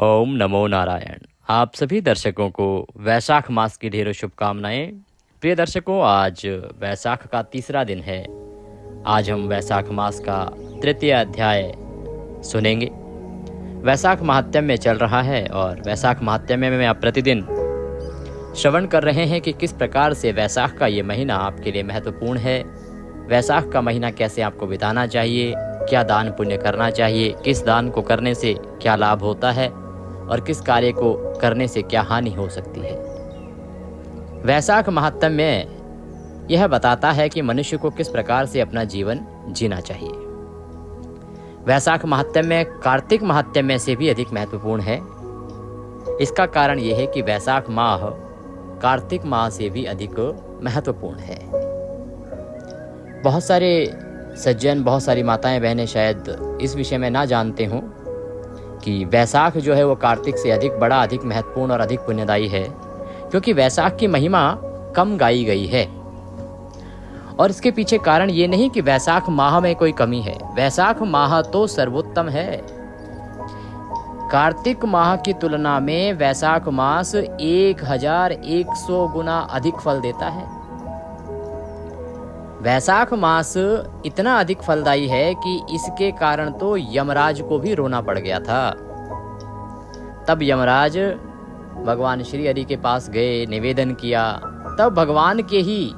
ओम नमो नारायण। आप सभी दर्शकों को वैशाख मास की ढेरों शुभकामनाएं। प्रिय दर्शकों, आज वैशाख का तीसरा दिन है। आज हम वैशाख मास का तृतीय अध्याय सुनेंगे। वैशाख महात्म्य चल रहा है और वैशाख महात्म्य में आप प्रतिदिन श्रवण कर रहे हैं कि किस प्रकार से वैशाख का ये महीना आपके लिए महत्वपूर्ण है। वैशाख का महीना कैसे आपको बिताना चाहिए, क्या दान पुण्य करना चाहिए, किस दान को करने से क्या लाभ होता है और किस कार्य को करने से क्या हानि हो सकती है। वैशाख महात्म्य यह बताता है कि मनुष्य को किस प्रकार से अपना जीवन जीना चाहिए। वैशाख महात्म्य कार्तिक महात्म्य से भी अधिक महत्वपूर्ण है। इसका कारण यह है कि वैशाख माह कार्तिक माह से भी अधिक महत्वपूर्ण है। बहुत सारे सज्जन, बहुत सारी माताएं बहनें शायद इस विषय में ना जानते हों कि वैशाख जो है वो कार्तिक से अधिक बड़ा, अधिक महत्वपूर्ण और अधिक पुण्यदायी है, क्योंकि वैशाख की महिमा कम गाई गई है। और इसके पीछे कारण ये नहीं कि वैशाख माह में कोई कमी है। वैशाख माह तो सर्वोत्तम है। कार्तिक माह की तुलना में वैशाख मास 1100 गुना अधिक फल देता है। वैशाख मास इतना अधिक फलदायी है कि इसके कारण तो यमराज को भी रोना पड़ गया था। तब यमराज भगवान श्री हरि के पास गए, निवेदन किया। तब भगवान के ही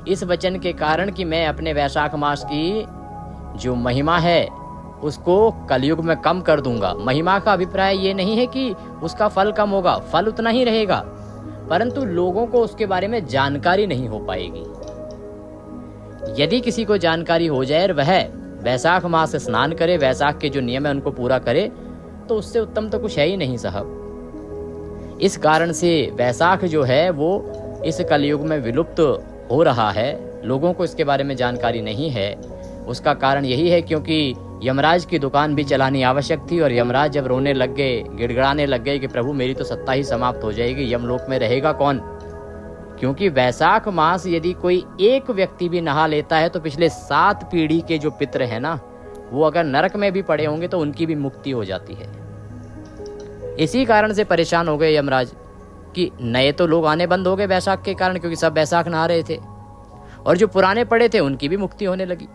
इस वचन के कारण कि मैं अपने वैशाख मास की जो महिमा है उसको कलयुग में कम कर दूंगा। महिमा का अभिप्राय ये नहीं है कि उसका फल कम होगा, फल उतना ही रहेगा, परंतु लोगों को उसके बारे में जानकारी नहीं हो पाएगी। यदि किसी को जानकारी हो जाए और वह वैशाख मास से स्नान करे, वैशाख के जो नियम है उनको पूरा करे, तो उससे उत्तम तो कुछ है ही नहीं साहब। इस कारण से वैशाख जो है वो इस कलयुग में विलुप्त हो रहा है। लोगों को इसके बारे में जानकारी नहीं है। उसका कारण यही है क्योंकि यमराज की दुकान भी चलानी आवश्यक थी और यमराज जब रोने लग गए, गिड़गिड़ाने लग गए कि प्रभु मेरी तो सत्ता ही समाप्त हो जाएगी, यमलोक में रहेगा कौन। क्योंकि वैशाख मास यदि कोई एक व्यक्ति भी नहा लेता है तो पिछले 7 पीढ़ी के जो पितर हैं ना, वो अगर नरक में भी पड़े होंगे तो उनकी भी मुक्ति हो जाती है। इसी कारण से परेशान हो गए यमराज कि नए तो लोग आने बंद हो गए वैशाख के कारण, क्योंकि सब वैशाख नहा रहे थे, और जो पुराने पड़े थे उनकी भी मुक्ति होने लगी।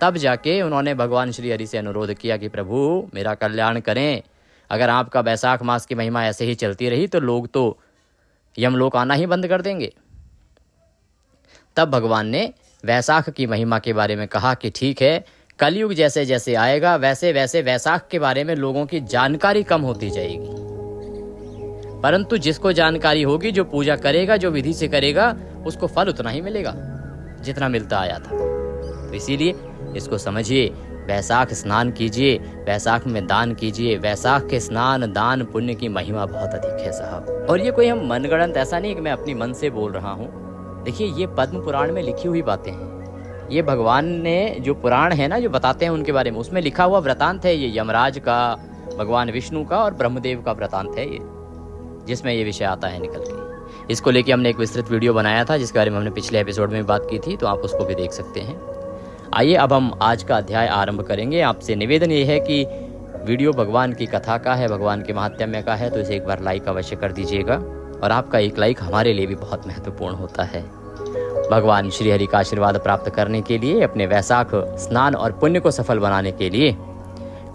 तब जाके उन्होंने भगवान श्री हरि से अनुरोध किया कि प्रभु मेरा कल्याण करें। अगर आपका वैशाख मास की महिमा ऐसे ही चलती रही तो लोग तो यमलोक आना ही बंद कर देंगे। तब भगवान ने वैशाख की महिमा के बारे में कहा कि ठीक है, कलयुग जैसे जैसे आएगा वैसे वैसे वैशाख के बारे में लोगों की जानकारी कम होती जाएगी, परंतु जिसको जानकारी होगी, जो पूजा करेगा, जो विधि से करेगा, उसको फल उतना ही मिलेगा जितना मिलता आया था। तो इसीलिए इसको समझिए, वैशाख स्नान कीजिए, वैशाख में दान कीजिए। वैशाख के स्नान दान पुण्य की महिमा बहुत अधिक है साहब। और ये कोई हम मनगढ़ंत ऐसा नहीं कि मैं अपनी मन से बोल रहा हूँ। देखिए, ये पद्म पुराण में लिखी हुई बातें हैं। ये भगवान ने जो पुराण है ना, जो बताते हैं उनके बारे में, उसमें लिखा हुआ वृतांत है। ये यमराज का, भगवान विष्णु का और ब्रह्मदेव का वृतांत है ये, जिसमें ये विषय आता है निकल के। इसको लेके हमने एक विस्तृत वीडियो बनाया था जिसके बारे में हमने पिछले एपिसोड में बात की थी, तो आप उसको भी देख सकते हैं। आइए अब हम आज का अध्याय आरंभ करेंगे। आपसे निवेदन ये है कि वीडियो भगवान की कथा का है, भगवान के महात्म्य का है, तो इसे एक बार लाइक अवश्य कर दीजिएगा। और आपका एक लाइक हमारे लिए भी बहुत महत्वपूर्ण होता है। भगवान श्री हरि का आशीर्वाद प्राप्त करने के लिए, अपने वैशाख स्नान और पुण्य को सफल बनाने के लिए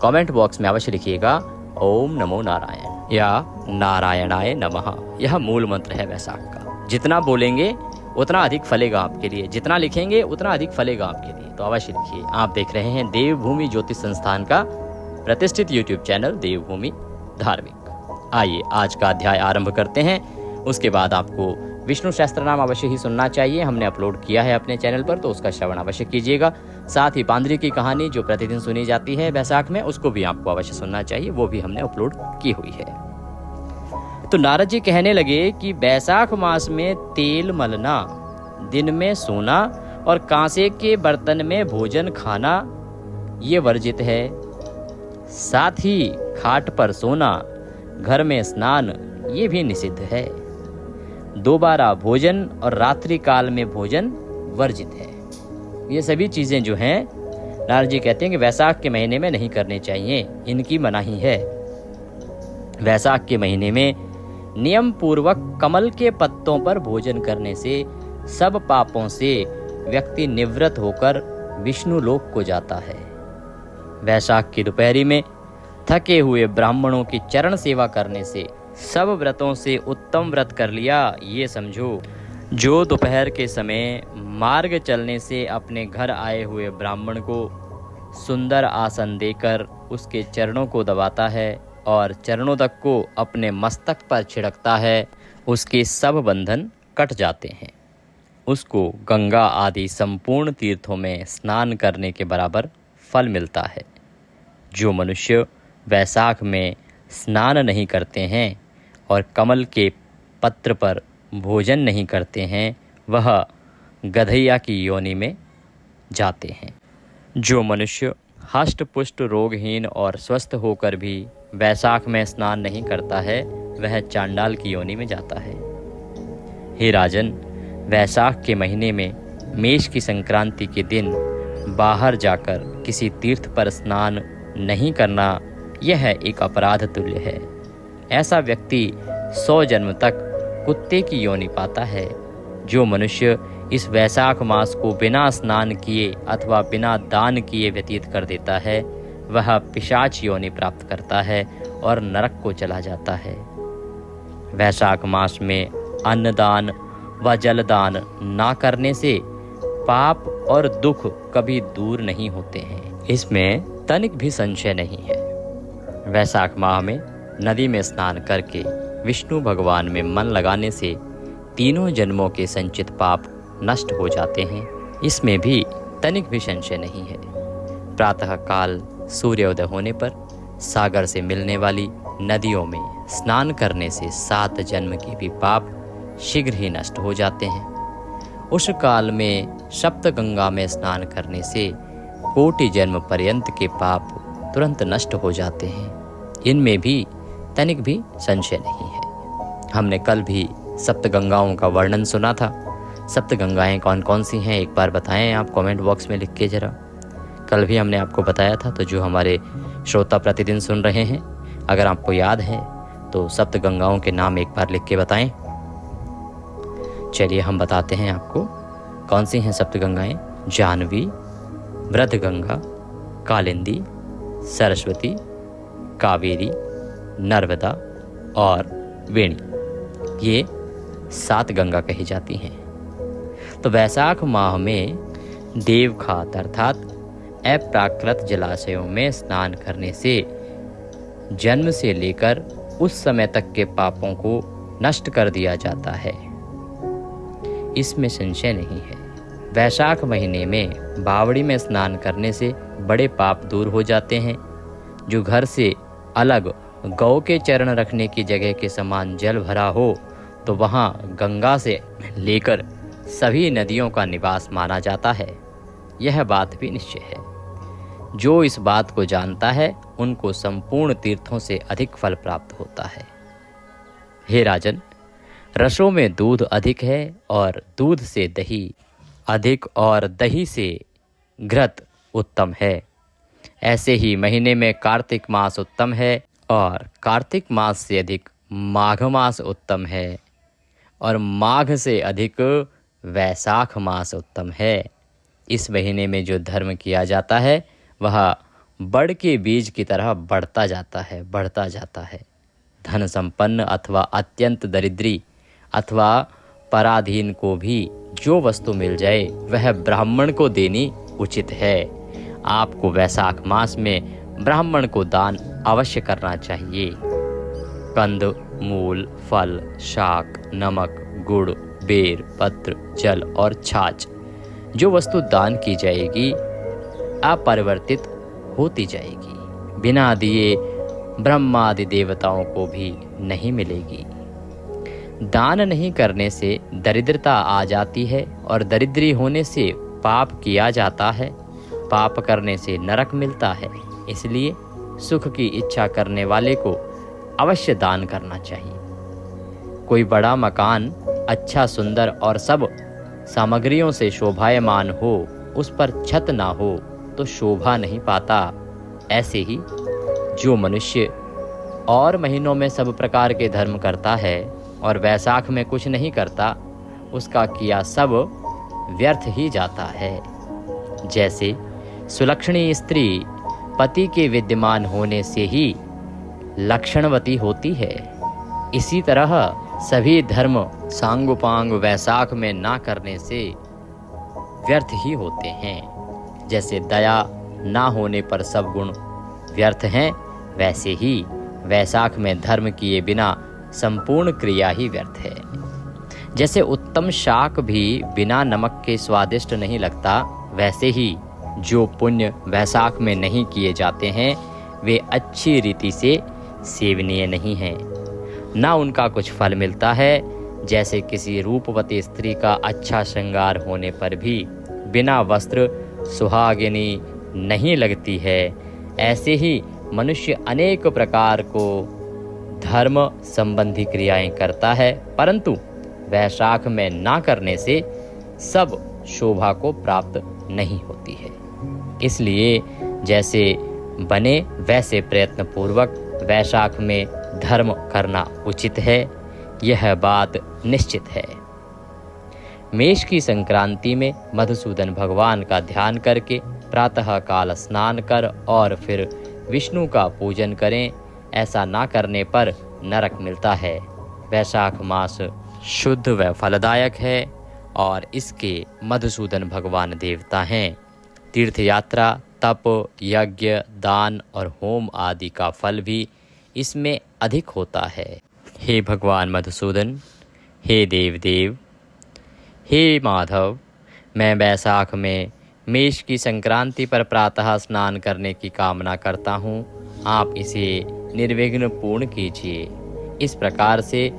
कमेंट बॉक्स में अवश्य लिखिएगा ओम नमो नारायण या नारायणाय नमः। यह मूल मंत्र है वैशाख का। जितना बोलेंगे उतना अधिक फलेगा आपके लिए, जितना लिखेंगे उतना अधिक फलेगा आपके लिए, तो अवश्य लिखिए। आप देख रहे हैं देवभूमि ज्योतिष संस्थान का प्रतिष्ठित यूट्यूब चैनल देवभूमि धार्मिक। आइए आज का अध्याय आरंभ करते हैं। उसके बाद आपको विष्णु सहस्त्र नाम अवश्य ही सुनना चाहिए। हमने अपलोड किया है अपने चैनल पर, तो उसका श्रवण अवश्य कीजिएगा। साथ ही बांदरी की कहानी जो प्रतिदिन सुनी जाती है वैशाख में, उसको भी आपको अवश्य सुनना चाहिए, वो भी हमने अपलोड की हुई है। तो नारद जी कहने लगे कि वैशाख मास में तेल मलना, दिन में सोना और कांसे के बर्तन में भोजन खाना ये वर्जित है। साथ ही खाट पर सोना, घर में स्नान ये भी निषिद्ध है। दोबारा भोजन और रात्रि काल में भोजन वर्जित है। ये सभी चीजें जो हैं नारद जी कहते हैं कि वैशाख के महीने में नहीं करनी चाहिए, इनकी मनाही है। वैशाख के महीने में नियम पूर्वक कमल के पत्तों पर भोजन करने से सब पापों से व्यक्ति निवृत्त होकर विष्णु लोक को जाता है। वैशाख की दोपहरी में थके हुए ब्राह्मणों की चरण सेवा करने से सब व्रतों से उत्तम व्रत कर लिया, ये समझो। जो दोपहर के समय मार्ग चलने से अपने घर आए हुए ब्राह्मण को सुंदर आसन देकर उसके चरणों को दबाता है और चरणों तक को अपने मस्तक पर छिड़कता है, उसके सब बंधन कट जाते हैं। उसको गंगा आदि संपूर्ण तीर्थों में स्नान करने के बराबर फल मिलता है। जो मनुष्य वैशाख में स्नान नहीं करते हैं और कमल के पत्र पर भोजन नहीं करते हैं, वह गधैया की योनि में जाते हैं। जो मनुष्य हष्ट पुष्ट रोगहीन और स्वस्थ होकर भी वैशाख में स्नान नहीं करता है, वह चांडाल की योनि में जाता है। हे राजन, वैशाख के महीने में मेष की संक्रांति के दिन बाहर जाकर किसी तीर्थ पर स्नान नहीं करना, यह एक अपराध तुल्य है। ऐसा व्यक्ति 100 जन्म तक कुत्ते की योनि पाता है। जो मनुष्य इस वैशाख मास को बिना स्नान किए अथवा बिना दान किए व्यतीत कर देता है, वह पिशाच योनि प्राप्त करता है और नरक को चला जाता है। वैशाख मास में अन्नदान व जलदान ना करने से पाप और दुख कभी दूर नहीं होते हैं, इसमें तनिक भी संशय नहीं है। वैशाख माह में नदी में स्नान करके विष्णु भगवान में मन लगाने से तीनों जन्मों के संचित पाप नष्ट हो जाते हैं, इसमें भी तनिक भी संशय नहीं है। प्रातः काल सूर्योदय होने पर सागर से मिलने वाली नदियों में स्नान करने से 7 जन्म के भी पाप शीघ्र ही नष्ट हो जाते हैं। उस काल में सप्तगंगा में स्नान करने से कोटि जन्म पर्यंत के पाप तुरंत नष्ट हो जाते हैं, इनमें भी तनिक भी संशय नहीं है। हमने कल भी सप्तगंगाओं का वर्णन सुना था। सप्तगंगाएं कौन कौन सी हैं, एक बार बताएं आप कमेंट बॉक्स में लिख के जरा। कल भी हमने आपको बताया था, तो जो हमारे श्रोता प्रतिदिन सुन रहे हैं, अगर आपको याद है तो सप्तगंगाओं के नाम एक बार लिख के बताएं। चलिए हम बताते हैं आपको कौन सी हैं सप्तगंगाएं। जाह्नवी, वृद्धगंगा, कालिंदी, सरस्वती, कावेरी, नर्मदा और वेणी, ये 7 गंगा कही जाती हैं। तो वैशाख माह में देवखात अर्थात अप्राकृत जलाशयों में स्नान करने से जन्म से लेकर उस समय तक के पापों को नष्ट कर दिया जाता है, इसमें संशय नहीं है। वैशाख महीने में बावड़ी में स्नान करने से बड़े पाप दूर हो जाते हैं। जो घर से अलग गौ के चरण रखने की जगह के समान जल भरा हो, तो वहाँ गंगा से लेकर सभी नदियों का निवास माना जाता है। यह बात भी निश्चय है। जो इस बात को जानता है, उनको संपूर्ण तीर्थों से अधिक फल प्राप्त होता है। हे राजन, रसों में दूध अधिक है और दूध से दही अधिक और दही से घृत उत्तम है। ऐसे ही महीने में कार्तिक मास उत्तम है और कार्तिक मास से अधिक माघ मास उत्तम है और माघ से अधिक वैशाख मास उत्तम है। इस महीने में जो धर्म किया जाता है वह बड़ के बीज की तरह बढ़ता जाता है। धन संपन्न अथवा अत्यंत दरिद्री अथवा पराधीन को भी जो वस्तु मिल जाए वह ब्राह्मण को देनी उचित है। आपको वैशाख मास में ब्राह्मण को दान अवश्य करना चाहिए। कंद, मूल, फल, शाक, नमक, गुड़, बेर, पत्र, जल और छाछ, जो वस्तु दान की जाएगी अपरिवर्तित होती जाएगी, बिना दिए ब्रह्मादि देवताओं को भी नहीं मिलेगी। दान नहीं करने से दरिद्रता आ जाती है और दरिद्री होने से पाप किया जाता है। पाप करने से नरक मिलता है। इसलिए सुख की इच्छा करने वाले को अवश्य दान करना चाहिए। कोई बड़ा मकान अच्छा सुंदर और सब सामग्रियों से शोभायमान हो, उस पर छत ना हो तो शोभा नहीं पाता। ऐसे ही जो मनुष्य और महीनों में सब प्रकार के धर्म करता है और वैशाख में कुछ नहीं करता, उसका किया सब व्यर्थ ही जाता है। जैसे सुलक्षणी स्त्री पति के विद्यमान होने से ही लक्षणवती होती है, इसी तरह सभी धर्म सांगोपांग वैशाख में ना करने से व्यर्थ ही होते हैं। जैसे दया ना होने पर सब गुण व्यर्थ हैं, वैसे ही वैशाख में धर्म किए बिना संपूर्ण क्रिया ही व्यर्थ है। जैसे उत्तम शाक भी बिना नमक के स्वादिष्ट नहीं लगता, वैसे ही जो पुण्य वैशाख में नहीं किए जाते हैं वे अच्छी रीति से सेवनीय नहीं हैं, ना उनका कुछ फल मिलता है। जैसे किसी रूपवती स्त्री का अच्छा श्रृंगार होने पर भी बिना वस्त्र सुहागिनी नहीं लगती है, ऐसे ही मनुष्य अनेक प्रकार को धर्म संबंधी क्रियाएं करता है, परंतु वैशाख में ना करने से सब शोभा को प्राप्त नहीं होती है। इसलिए जैसे बने वैसे प्रयत्न पूर्वक वैशाख में धर्म करना उचित है, यह बात निश्चित है। मेष की संक्रांति में मधुसूदन भगवान का ध्यान करके प्रातः काल स्नान कर और फिर विष्णु का पूजन करें। ऐसा ना करने पर नरक मिलता है। वैशाख मास शुद्ध व फलदायक है और इसके मधुसूदन भगवान देवता हैं। तीर्थ यात्रा, तप, यज्ञ, दान और होम आदि का फल भी इसमें अधिक होता है। हे भगवान मधुसूदन, हे देव, हे माधव, मैं वैशाख में मेष की संक्रांति पर प्रातः स्नान करने की कामना करता हूँ। आप इसे निर्विघ्न पूर्ण कीजिए। इस प्रकार से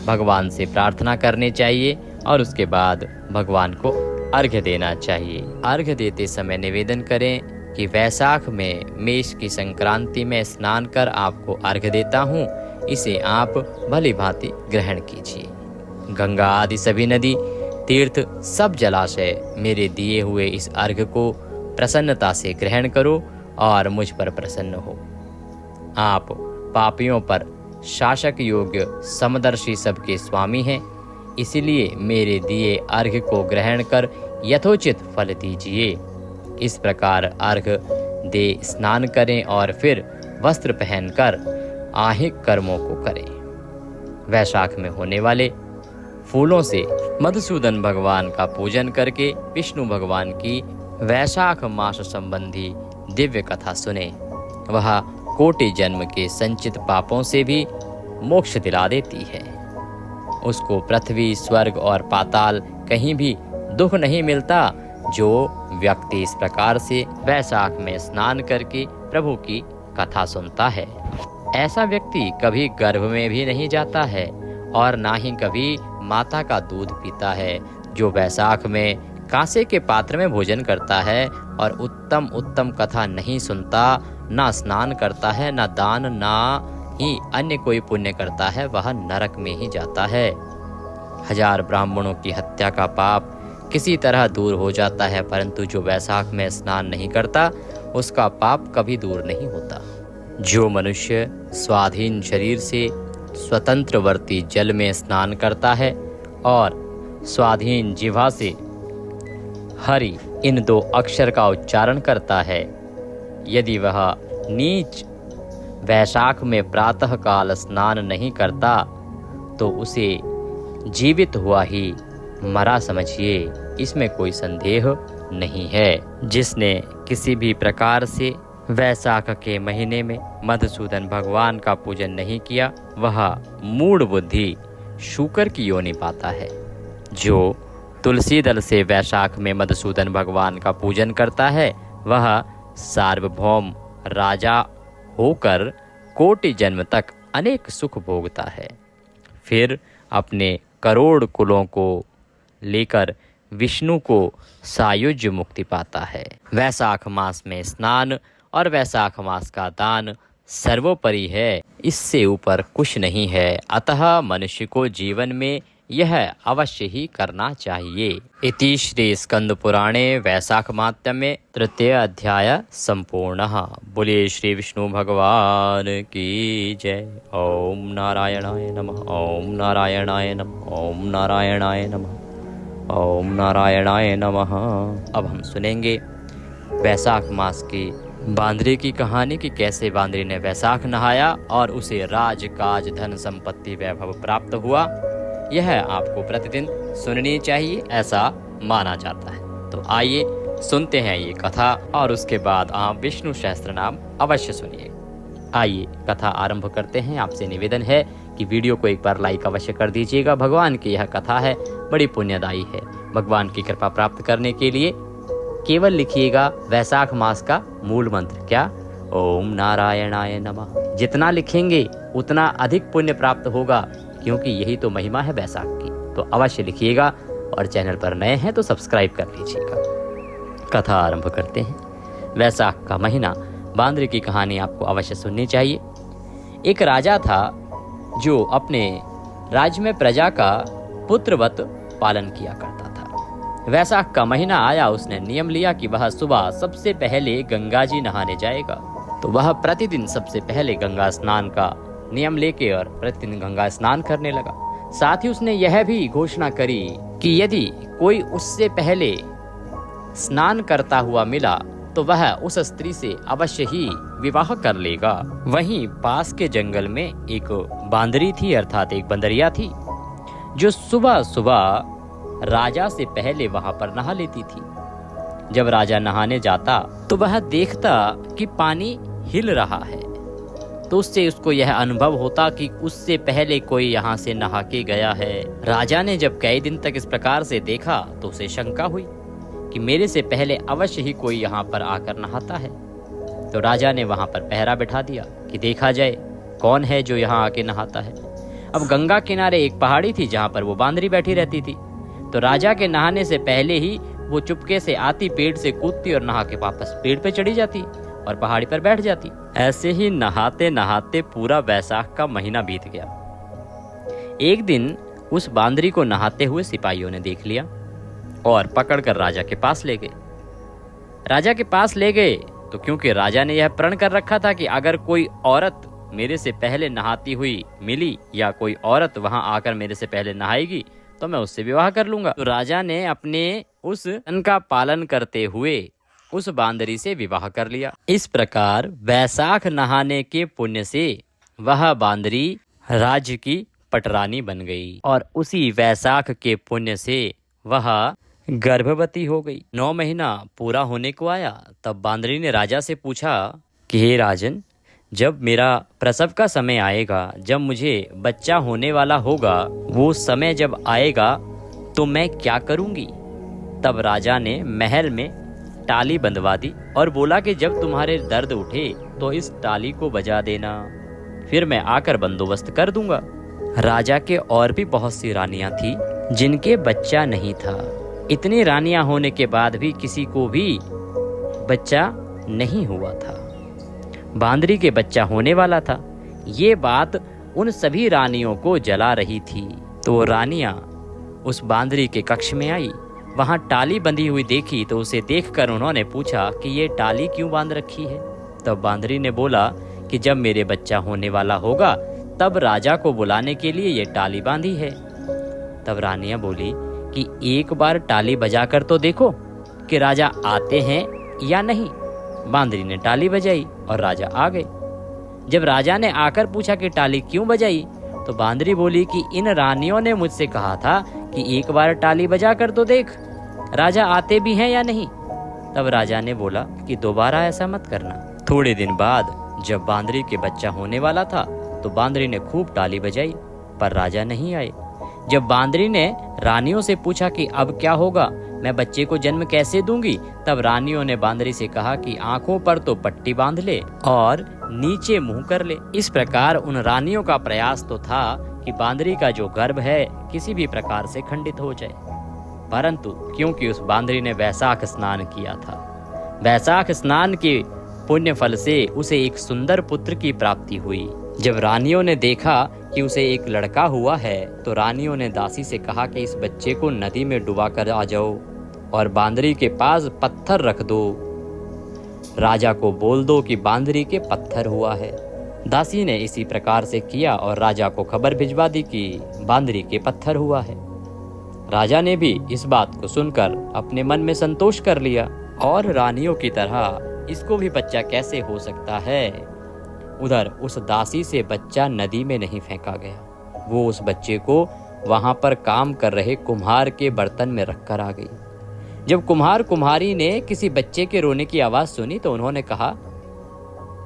भगवान से प्रार्थना करनी चाहिए और उसके बाद भगवान को अर्घ्य देना चाहिए। अर्घ्य देते समय निवेदन करें कि वैशाख में मेष की संक्रांति में स्नान कर आपको अर्घ्य देता हूँ, इसे आप भली भांति ग्रहण कीजिए। गंगा आदि सभी नदी, तीर्थ, सब जलाशय मेरे दिए हुए इस अर्घ्य को प्रसन्नता से ग्रहण करो और मुझ पर प्रसन्न हो। आप पापियों पर शासक योग्य समदर्शी सबके स्वामी हैं, इसलिए मेरे दिए अर्घ्य को ग्रहण कर यथोचित फल दीजिए। इस प्रकार अर्घ्य दे स्नान करें और फिर वस्त्र पहनकर आहिक कर्मों को करें। वैशाख में होने वाले फूलों से मधुसूदन भगवान का पूजन करके विष्णु भगवान की वैशाख मास संबंधी दिव्य कथा सुने। वह कोटि जन्म के संचित पापों से भी मोक्ष दिला देती है। उसको पृथ्वी, स्वर्ग और पाताल कहीं भी दुख नहीं मिलता। जो व्यक्ति इस प्रकार से वैशाख में स्नान करके प्रभु की कथा सुनता है, ऐसा व्यक्ति कभी गर्भ में भी नहीं जाता है और ना ही कभी माता का दूध पीता है। जो वैशाख में कांसे के पात्र में भोजन करता है और उत्तम उत्तम कथा नहीं सुनता, ना स्नान करता है, ना दान, ना ही अन्य कोई पुण्य करता है, वह नरक में ही जाता है। 1000 ब्राह्मणों की हत्या का पाप किसी तरह दूर हो जाता है, परंतु जो वैशाख में स्नान नहीं करता उसका पाप कभी दूर नहीं होता। जो मनुष्य स्वाधीन शरीर से स्वतंत्रवर्ती जल में स्नान करता है और स्वाधीन जिह्वा से हरि इन 2 अक्षर का उच्चारण करता है, यदि वह नीच वैशाख में प्रातः काल स्नान नहीं करता तो उसे जीवित हुआ ही मरा समझिए, इसमें कोई संदेह नहीं है। जिसने किसी भी प्रकार से वैशाख के महीने में मधुसूदन भगवान का पूजन नहीं किया, वह मूढ़ बुद्धि शूकर की योनि पाता है। जो तुलसी दल से वैशाख में मधुसूदन भगवान का पूजन करता है, वह सार्वभौम राजा होकर कोटि जन्म तक अनेक सुख भोगता है। फिर अपने करोड़ कुलों को लेकर विष्णु को सायुज्य मुक्ति पाता है। वैशाख मास में स्नान और वैशाख मास का दान सर्वोपरि है, इससे ऊपर कुछ नहीं है। अतः मनुष्य को जीवन में यह अवश्य ही करना चाहिए। इति श्री स्कंद पुराणे वैशाख माहात्म्ये तृतीय अध्याय संपूर्णः। बोलिए श्री विष्णु भगवान की जय। ओम नारायणाय नमः। ओम नारायणाय नमः। ओम नारायणाय नमः। ओम नारायणाय नमः। अब हम सुनेंगे वैशाख मास की बांदरी की कहानी कि कैसे बांदरी ने वैशाख नहाया और उसे राज काज धन संपत्ति वैभव प्राप्त हुआ। यह आपको प्रतिदिन सुननी चाहिए, ऐसा माना जाता है। तो आइए सुनते हैं ये कथा और उसके बाद आप विष्णु सहस्त्र नाम अवश्य सुनिए। आइए कथा आरंभ करते हैं। आपसे निवेदन है कि वीडियो को एक बार लाइक अवश्य कर दीजिएगा। भगवान की यह कथा है, बड़ी पुण्यदायी है। भगवान की कृपा प्राप्त करने के लिए केवल लिखिएगा वैशाख मास का मूल मंत्र क्या, ओम नारायणाय नमः। जितना लिखेंगे उतना अधिक पुण्य प्राप्त होगा, क्योंकि यही तो महिमा है वैशाख की। तो अवश्य लिखिएगा और चैनल पर नए हैं तो सब्सक्राइब कर लीजिएगा। कथा आरंभ करते हैं। वैशाख का महीना, बांदरी की कहानी आपको अवश्य सुननी चाहिए। एक राजा था जो अपने राज्य में प्रजा का पुत्रवत पालन किया करता था। वैशाख का महीना आया, उसने नियम लिया कि वह सुबह सबसे पहले गंगा जी नहाने जाएगा। तो वह प्रतिदिन सबसे पहले गंगा स्नान का नियम लेके और प्रतिदिन गंगा स्नान करने लगा। साथ ही उसने यह भी घोषणा करी कि यदि कोई उससे पहले स्नान करता हुआ मिला तो वह उस स्त्री से अवश्य ही विवाह कर लेगा। वहीं पास के जंगल में एक बांदरी थी, अर्थात एक बंदरिया थी, जो सुबह सुबह राजा से पहले वहां पर नहा लेती थी। जब राजा नहाने जाता तो वह देखता कि पानी हिल रहा है, तो उससे उसको यह अनुभव होता कि उससे पहले कोई यहाँ से नहा के गया है। राजा ने जब कई दिन तक इस प्रकार से देखा तो उसे शंका हुई कि मेरे से पहले अवश्य ही कोई यहाँ पर आकर नहाता है। तो राजा ने वहां पर पहरा बिठा दिया कि देखा जाए कौन है जो यहाँ आके नहाता है। अब गंगा किनारे एक पहाड़ी थी जहाँ पर वो बांदरी बैठी रहती थी। तो राजा के नहाने से पहले ही वो चुपके से आती, पेड़ से कूदती और नहा के वापस पेड़ पे चढ़ी जाती और पहाड़ी पर बैठ जाती। ऐसे ही नहाते नहाते पूरा वैशाख का महीना बीत गया। एक दिन उस बांदरी को नहाते हुए सिपाहियों ने देख लिया और पकड़कर राजा के पास ले गए। राजा के पास ले गए तो क्योंकि राजा ने यह प्रण कर रखा था कि अगर कोई औरत मेरे से पहले नहाती हुई मिली या कोई औरत वहां आकर मेरे से पहले नहाएगी तो मैं उससे विवाह कर लूंगा। तो राजा ने अपने उस तन का पालन करते हुए उस बांदरी से विवाह कर लिया। इस प्रकार वैशाख नहाने के पुण्य से वह बांदरी राज्य की पटरानी बन गई और उसी वैशाख के पुण्य से वह गर्भवती हो गई। 9 महीना पूरा होने को आया, तब बांदरी ने राजा से पूछा कि हे राजन, जब मेरा प्रसव का समय आएगा, जब मुझे बच्चा होने वाला होगा, वो समय जब आएगा तो मैं क्या करूंगी? तब राजा ने महल में टाली बंधवा दी और बोला कि जब तुम्हारे दर्द उठे तो इस टाली को बजा देना, फिर मैं आकर बंदोबस्त कर दूंगा। राजा के और भी बहुत सी रानियां थी जिनके बच्चा नहीं था। इतनी रानियां होने के बाद भी किसी को भी बच्चा नहीं हुआ था। बांदरी के बच्चा होने वाला था। ये बात उन सभी रानियों को जला रही थी। तो रानियां उस बांदरी के कक्ष में आई, वहां टाली बंधी हुई देखी तो उसे देखकर उन्होंने पूछा कि ये टाली क्यों बांध रखी है। तब बांदरी ने बोला कि जब मेरे बच्चा होने वाला होगा तब राजा को बुलाने के लिए ये टाली बांधी है। तब रानियां बोली कि एक बार टाली बजाकर तो देखो कि राजा आते हैं या नहीं। बांदरी ने टाली बजाई और राजा आ गए। जब राजा ने आकर पूछा कि टाली क्यों बजाई, तो बांदरी बोली कि इन रानियों ने मुझसे कहा था कि एक बार टाली बजा कर तो देख, राजा आते भी हैं या नहीं। तब राजा ने बोला कि दोबारा ऐसा मत करना। थोड़े दिन बाद जब बांदरी के बच्चा होने वाला था तो बांदरी ने खूब टाली बजाई, पर राजा नहीं आए। जब बांदरी ने रानियों से पूछा कि अब क्या होगा, मैं बच्चे को जन्म कैसे दूंगी, तब रानियों ने बांदरी से कहा कि आंखों पर तो पट्टी बांध ले और नीचे मुंह कर ले। इस प्रकार उन रानियों का प्रयास तो था कि बांदरी का जो गर्भ है किसी भी प्रकार से खंडित हो जाए, परंतु क्योंकि उस बांदरी ने वैशाख स्नान किया था, वैशाख स्नान के पुण्य फल से उसे एक सुंदर पुत्र की प्राप्ति हुई, जब रानियों ने देखा कि उसे एक लड़का हुआ है तो रानियों ने दासी से कहा कि इस बच्चे को नदी में डुबा कर आ जाओ और बांदरी के पास पत्थर रख दो। राजा को बोल दो कि बांदरी के पत्थर हुआ है। दासी ने इसी प्रकार से किया और राजा को खबर भिजवा दी कि बांदरी के पत्थर हुआ है। राजा ने भी इस बात को सुनकर अपने मन में संतोष कर लिया और रानियों की तरह इसको भी बच्चा कैसे हो सकता है। उधर उस दासी से बच्चा नदी में नहीं फेंका गया, वो उस बच्चे को वहां पर काम कर रहे कुम्हार के बर्तन में रखकर आ गई। जब कुम्हार कुम्हारी ने किसी बच्चे के रोने की आवाज सुनी तो उन्होंने कहा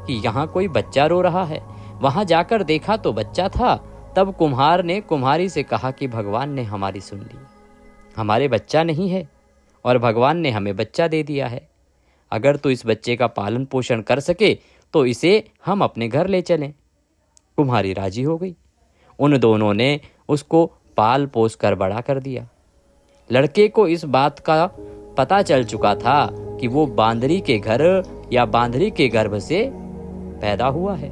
कि यहाँ कोई बच्चा रो रहा है। वहां जाकर देखा तो बच्चा था। तब कुम्हार ने कुम्हारी से कहा कि भगवान ने हमारी सुन ली, हमारे बच्चा नहीं है और भगवान ने हमें बच्चा दे दिया है। अगर तो इस बच्चे का पालन पोषण कर सके तो इसे हम अपने घर ले चलें। कुम्हारी राजी हो गई। उन दोनों ने उसको पाल पोस कर बड़ा कर दिया। लड़के को इस बात का पता चल चुका था कि वो बांदरी के घर या बांदरी के गर्भ से पैदा हुआ है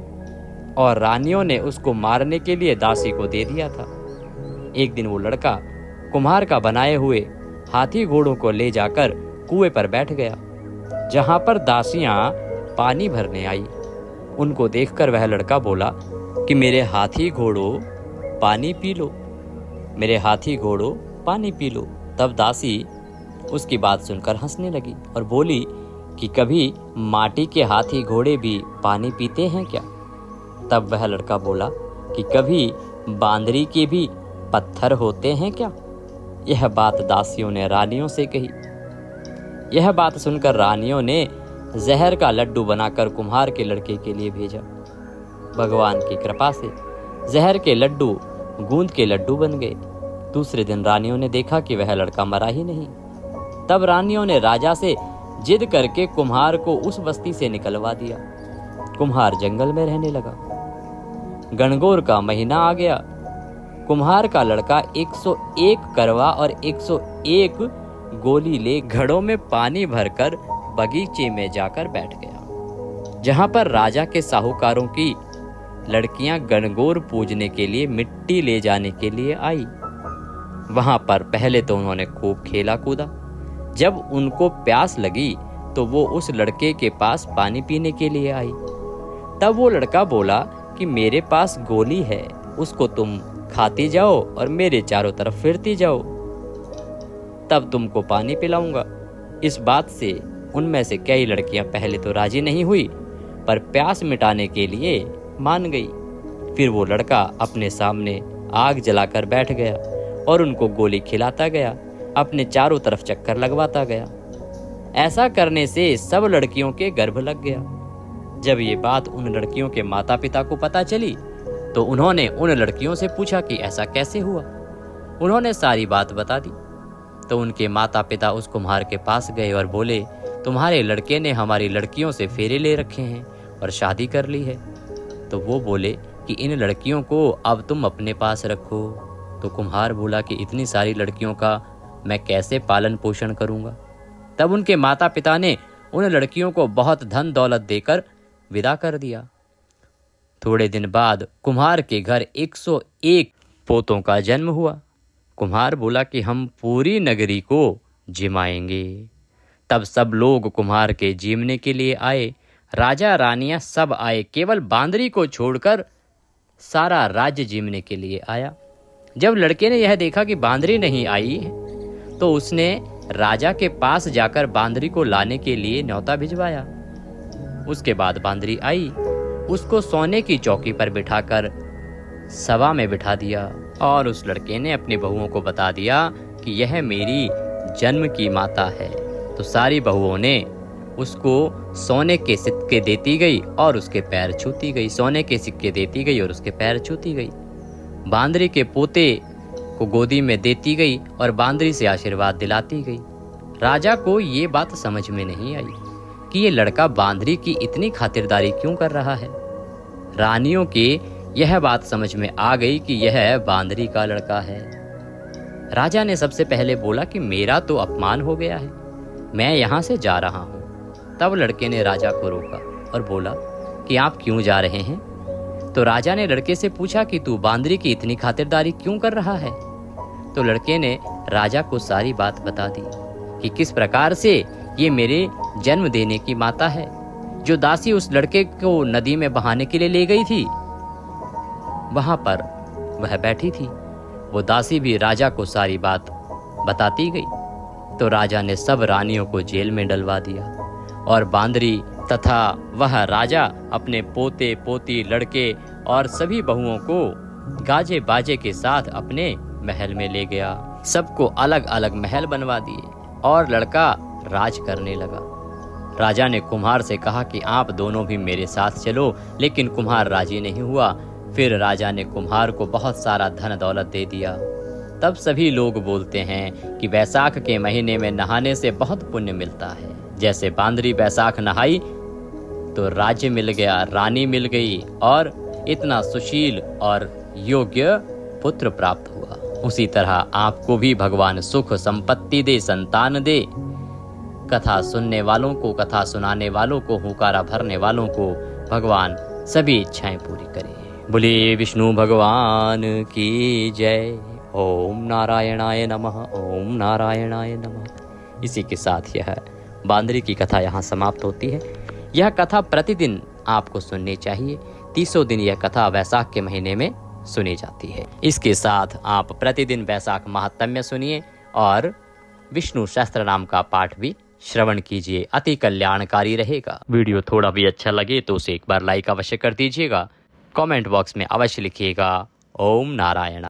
और रानियों ने उसको मारने के लिए दासी को दे दिया था। एक दिन वो लड़का कुम्हार का बनाए हुए हाथी घोड़ों को ले जाकर कुएं पर बैठ गया, जहां पर दासियां पानी भरने आई। उनको देखकर वह लड़का बोला कि मेरे हाथी घोड़ों पानी पी लो, मेरे हाथी घोड़ों पानी पी लो। तब दासी उसकी बात सुनकर हंसने लगी और बोली कि कभी माटी के हाथी घोड़े भी पानी पीते हैं क्या? तब वह लड़का बोला कि कभी बांदरी के भी पत्थर होते हैं क्या? यह बात दासियों ने रानियों से कही। यह बात सुनकर रानियों ने जहर का लड्डू बनाकर कुम्हार के लड़के के लिए भेजा। भगवान की कृपा से जहर के लड्डू गूंद के लड्डू बन गए। दूसरे दिन रानियों ने देखा कि वह लड़का मरा ही नहीं। तब रानियों ने राजा से जिद करके कुम्हार को उस बस्ती से निकलवा दिया। कुम्हार जंगल में रहने लगा। गणगौर का महीना आ गया। कुम्हार का लड़का 101 करवा और 101 गोली ले घड़ों में पानी भरकर बगीचे में जाकर बैठ गया, जहां पर राजा के साहूकारों की लड़कियां गणगौर पूजने के लिए मिट्टी ले जाने के लिए आई। वहां पर पहले तो उन्होंने खूब खेला कूदा। जब उनको प्यास लगी तो वो उस लड़के के पास पानी पीने के लिए आई। तब वो लड़का बोला कि मेरे पास गोली है, उसको तुम खाती जाओ और मेरे चारों तरफ फिरती जाओ, तब तुमको पानी पिलाऊंगा। इस बात से उनमें से कई लड़कियां पहले तो राजी नहीं हुई, पर प्यास मिटाने के लिए मान गई। फिर वो लड़का अपने सामने आग जलाकर बैठ गया और उनको गोली खिलाता गया, अपने चारों तरफ चक्कर लगवाता गया। ऐसा करने से सब लड़कियों के गर्भ लग गया। जब ये बात उन लड़कियों के माता पिता को पता चली तो उन्होंने उन लड़कियों से पूछा कि ऐसा कैसे हुआ। उन्होंने सारी बात बता दी। तो उनके माता पिता उस कुम्हार के पास गए और बोले, तुम्हारे लड़के ने हमारी लड़कियों से फेरे ले रखे हैं और शादी कर ली है। तो वो बोले कि इन लड़कियों को अब तुम अपने पास रखो। तो कुम्हार बोला कि इतनी सारी लड़कियों का मैं कैसे पालन पोषण करूंगा। तब उनके माता पिता ने उन लड़कियों को बहुत धन दौलत देकर विदा कर दिया। थोड़े दिन बाद कुम्हार के घर 101 पोतों का जन्म हुआ। कुम्हार बोला कि हम पूरी नगरी को जिमाएंगे। तब सब लोग कुम्हार के जीमने के लिए आए। राजा रानियां सब आए, केवल बांदरी को छोड़कर सारा राज्य जीमने के लिए आया। जब लड़के ने यह देखा कि बांदरी नहीं आई तो उसने राजा के पास जाकर बांदरी को लाने के लिए न्योता भिजवाया। उसके बाद बांदरी आई, उसको सोने की चौकी पर बिठाकर सभा में बिठा दिया और उस लड़के ने अपनी बहुओं को बता दिया कि यह मेरी जन्म की माता है। तो सारी बहुओं ने उसको सोने के सिक्के देती गई और उसके पैर छूती गई, सोने के सिक्के देती गई और उसके पैर छूती गई। बांदरी के पोते को गोदी में देती गई और बांदरी से आशीर्वाद दिलाती गई। राजा को ये बात समझ में नहीं आई कि ये लड़का बांदरी की इतनी खातिरदारी क्यों कर रहा है। रानियों के यह बात समझ में आ गई कि यह बांदरी का लड़का है। राजा ने सबसे पहले बोला कि मेरा तो अपमान हो गया है, मैं यहाँ से जा रहा हूँ। तब लड़के ने राजा को रोका और बोला कि आप क्यों जा रहे हैं। तो राजा ने लड़के से पूछा कि तू बांदरी की इतनी खातिरदारी क्यों कर रहा है। तो लड़के ने राजा को सारी बात बता दी कि किस प्रकार से ये मेरे जन्म देने की माता है, जो दासी उस लड़के को नदी में बहाने के लिए ले गई थी, वहां पर वह बैठी थी। वो दासी भी राजा को सारी बात बताती गई। तो राजा ने सब रानियों को जेल में डलवा दिया और बांदरी तथा वह राजा अपने पोते पोती लड़के और सभी बहुओं को गाजे बाजे के साथ अपने महल में ले गया। सबको अलग अलग महल बनवा दिए और लड़का राज करने लगा। राजा ने कुम्हार से कहा कि आप दोनों भी मेरे साथ चलो, लेकिन कुम्हार राजी नहीं हुआ। फिर राजा ने कुम्हार को बहुत सारा धन दौलत दे दिया। तब सभी लोग बोलते हैं कि वैसाख के महीने में नहाने से बहुत पुण्य मिलता है। जैसे बांदरी वैसाख नहाई तो राज्य मिल गया, रानी मिल गई और इतना सुशील और योग्य पुत्र प्राप्त हुआ। उसी तरह आपको भी भगवान सुख संपत्ति दे, संतान दे। कथा सुनने वालों को, कथा सुनाने वालों को, हुकारा भरने वालों को भगवान सभी इच्छाएं पूरी करे। बोले विष्णु भगवान की जय। ओम नारायणाय नमः, ओम नारायणाय नमः। इसी के साथ यह बांदरी की कथा यहाँ समाप्त होती है। यह कथा प्रतिदिन आपको सुननी चाहिए। 30 दिन यह कथा वैसाख के महीने में सुनी जाती है। इसके साथ आप प्रतिदिन वैसाख महात्म्य सुनिए और विष्णु सहस्त्र नाम का पाठ भी श्रवण कीजिए, अति कल्याणकारी रहेगा। वीडियो थोड़ा भी अच्छा लगे तो उसे एक बार लाइक अवश्य कर दीजिएगा। कमेंट बॉक्स में अवश्य लिखिएगा ओम नारायण।